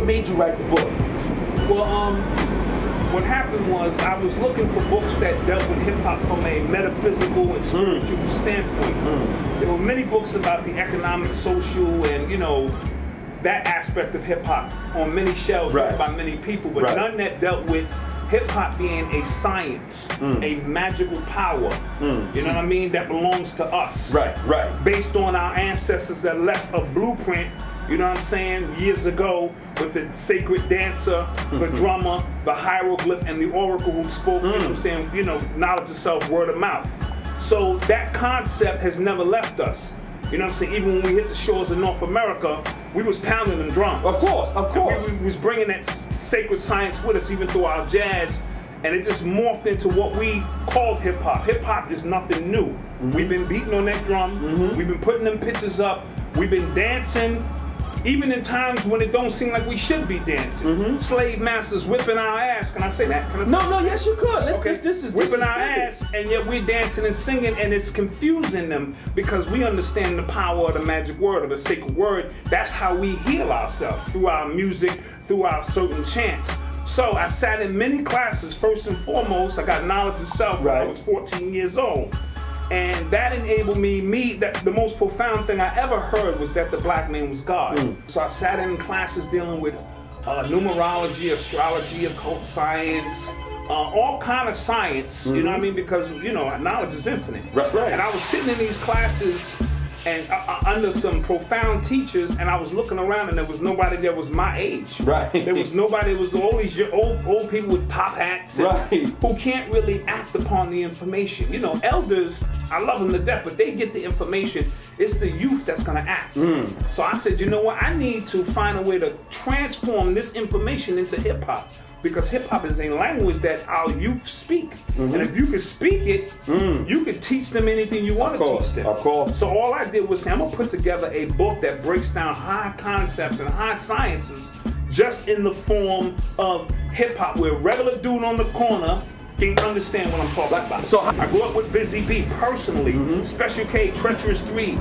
What made you write the book? Well, what happened was I was looking for books that dealt with hip-hop from a metaphysical and spiritual standpoint. There were many books about the economic, social, and, you know, that aspect of hip-hop on many shelves written by many people, but none that dealt with hip-hop being a science, a magical power, you know what I mean, that belongs to us. Based on our ancestors that left a blueprint, you know what I'm saying, years ago, with the sacred dancer, the drummer, the hieroglyph, and the oracle who spoke, you know what I'm saying, you know, knowledge of self, word of mouth. So that concept has never left us. You know what I'm saying? Even when we hit the shores of North America, we was pounding them drums. Of course. We was bringing that sacred science with us, even through our jazz, and it just morphed into what we called hip hop. Hip hop is nothing new. We've been beating on that drum. We've been putting them pictures up. We've been dancing, even in times when it don't seem like we should be dancing. Slave masters whipping our ass. Can I say that? No, yes you could. This is whipping our ass, and yet we're dancing and singing, and it's confusing them because we understand the power of the magic word, of the sacred word. That's how we heal ourselves, through our music, through our certain chants. So I sat in many classes. First and foremost, I got knowledge of self when I was 14 years old. And that enabled me, that the most profound thing I ever heard was that the black man was God. So I sat in classes dealing with numerology, astrology, occult science, all kind of science, you know what I mean? Because, you know, knowledge is infinite. That's right. And I was sitting in these classes and under some profound teachers, and I was looking around and there was nobody that was my age. There was nobody, it was all these old people with top hats who can't really act upon the information. You know, elders, I love them to death, but they get the information. It's the youth that's gonna act. So I said, you know what, I need to find a way to transform this information into hip hop. Because hip hop is a language that our youth speak. And if you can speak it, you can teach them anything you want to teach them. Of course. So all I did was say, I'm gonna put together a book that breaks down high concepts and high sciences just in the form of hip hop, where a regular dude on the corner can understand what I'm talking about. So I grew up with Busy B personally, Special K, Treacherous 3,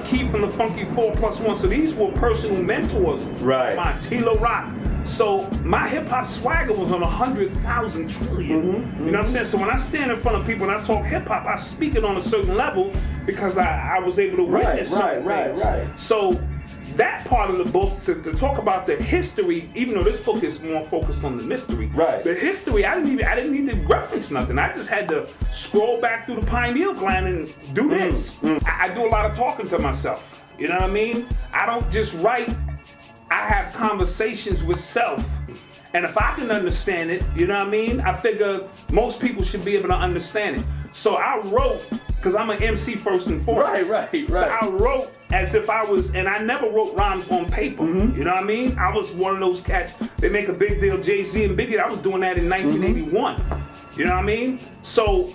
Keith from the Funky 4+1. So these were personal mentors. My Tilo Rock. So my hip hop swagger was on 100,000 trillion. You know what I'm saying? So when I stand in front of people and I talk hip hop, I speak it on a certain level because I was able to witness certain things. So that part of the book, to talk about the history, even though this book is more focused on the mystery, the history, I didn't need to reference nothing. I just had to scroll back through the pineal gland and do this. I do a lot of talking to myself. You know what I mean? I don't just write. I have conversations with self. And if I can understand it, you know what I mean? I figure most people should be able to understand it. So I wrote, because I'm an MC first and foremost. So I wrote as if I was, and I never wrote rhymes on paper. You know what I mean? I was one of those cats, they make a big deal, Jay-Z and Biggie, I was doing that in 1981. You know what I mean? So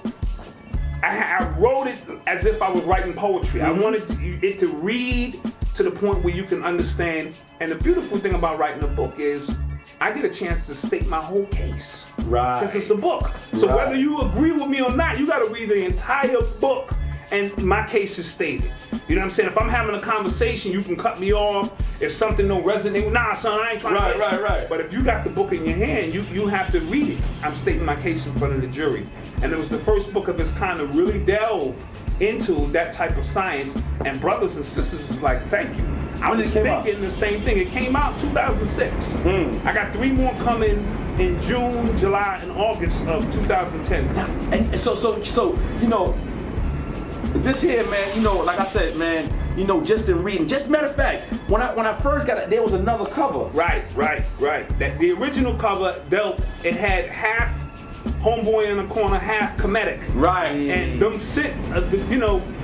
I wrote it as if I was writing poetry. I wanted it to read to the point where you can understand. And the beautiful thing about writing a book is I get a chance to state my whole case. Because it's a book. So whether you agree with me or not, you gotta read the entire book and my case is stated. You know what I'm saying? If I'm having a conversation, you can cut me off. If something don't resonate, nah, son, I ain't trying to. But if you got the book in your hand, you have to read it. I'm stating my case in front of the jury. And it was the first book of its kind to really delve into that type of science. And brothers and sisters is like, thank you. I was thinking the same thing. It came out 2006. I got 3 more coming in June, July, and August of 2010. And so you know, this here, man, you know, like I said, man, you know, just in reading. Just matter of fact, when I first got it, there was another cover. Right. That the original cover it had half Homeboy in the corner, half comedic. And them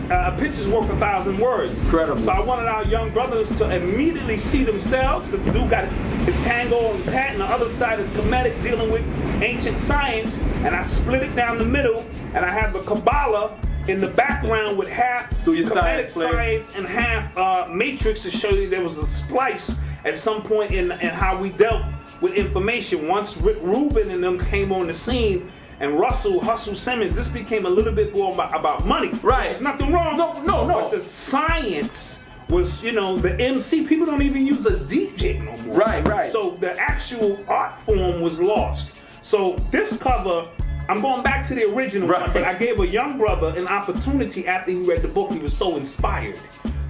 a picture's worth 1,000 words. Incredible. So I wanted our young brothers to immediately see themselves. The dude got his tango on his hat, and the other side is comedic, dealing with ancient science. And I split it down the middle, and I have the Kabbalah in the background with half comedic science and half matrix to show you there was a splice at some point in how we dealt with information. Once Rick Rubin and them came on the scene, and Hustle Simmons, this became a little bit more about money. Right. There's nothing wrong. No. But the science was, you know, the MC. People don't even use a DJ no more. Right. So the actual art form was lost. So this cover, I'm going back to the original one, but I gave a young brother an opportunity after he read the book. He was so inspired.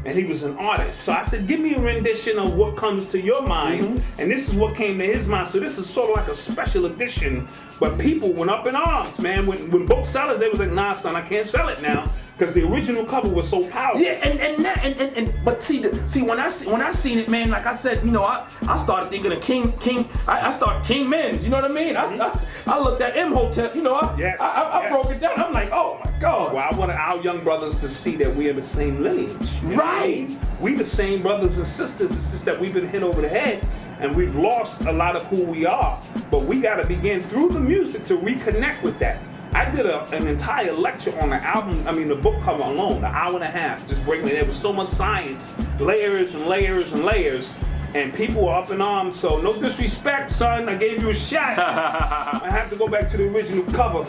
And he was an artist. So I said, give me a rendition of what comes to your mind. And this is what came to his mind. So this is sort of like a special edition. But people went up in arms, man. When booksellers, they was like, nah, son, I can't sell it now. Because the original cover was so powerful. Yeah, but see, when I seen it, man, like I said, you know, I started thinking of King. I started King Men's. You know what I mean? I looked at Imhotep. You know, I broke it down. I'm like, oh my God. Well, I wanted our young brothers to see that we are the same lineage. Right. We the same brothers and sisters. It's just that we've been hit over the head and we've lost a lot of who we are. But we got to begin through the music to reconnect with that. I did an entire lecture on the album, the book cover alone, an hour and a half, just breaking it. There was so much science, layers and layers and layers, and people were up in arms, so no disrespect, son, I gave you a shot. I have to go back to the original cover.